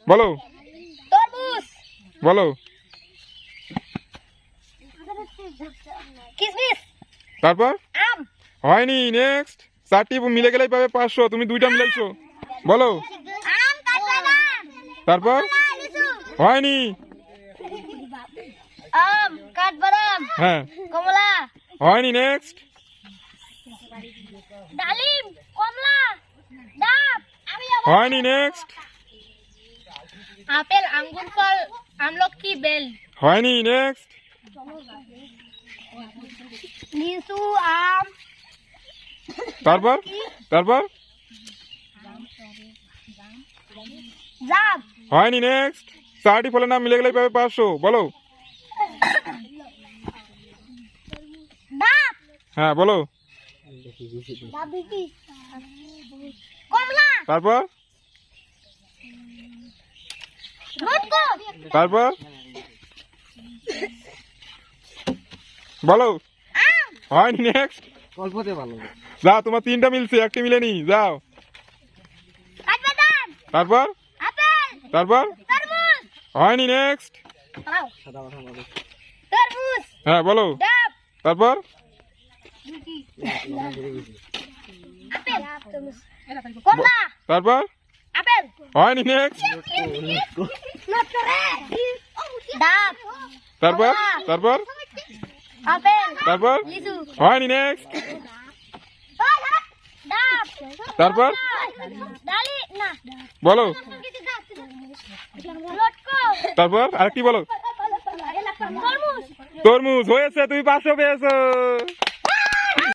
বলো তরমুজ, বলো। কিশমিশ, তারপর আম, হয়নি। নেক্সট। 4টি মিলে গেলেই পাবে 500, তুমি 2টা মিলাইছো। বলো। আম, কাঠবাদাম, তারপর কমলা, লিচু, হয়নি। আম, কাঠবাদাম, হ্যাঁ কমলা, হয়নি। নেক্সট। ডালিম, কমলা, ডাব, হয়নি। নেক্সট। আপেল, আঙ্গুর ফল, আমলকি, বেল, হয়নি। নেক্সট। লিচু, আম, তারপর তারপর জাম, হয়নি। নেক্সট। 4টি ফলের নাম মিলে গেলেই পাবে 500। বলো। ডাব, হ্যাঁ বলো। কমলা, তারপর লটকো, তারপর বলো। আম, হয়নি। নেক্সট। অল্পতে ভালো। যাও, তোমার 3টা মিলছে, 1টি মিলেনি। যাও। কাঠবাদাম, তারপর আপেল, তারপর তরমুজ, হয়নি। নেক্সট। সাদা মাথা ভালো। তরমুজ, হ্যাঁ বলো। ডাব, তারপর আপেল, কমলা, তারপর আপেল, হয়নি। নেক্সট। ডাব, তারপর তারপর আপেল, তারপর লিচু, হয়নি। নেক্সট। ডাব, তারপর ডালি না, বলো। লটকো, তারপর আরেকটি বলো। তরমুজ। তরমুজ হয়েছে, তুমি 500 পেয়েছো।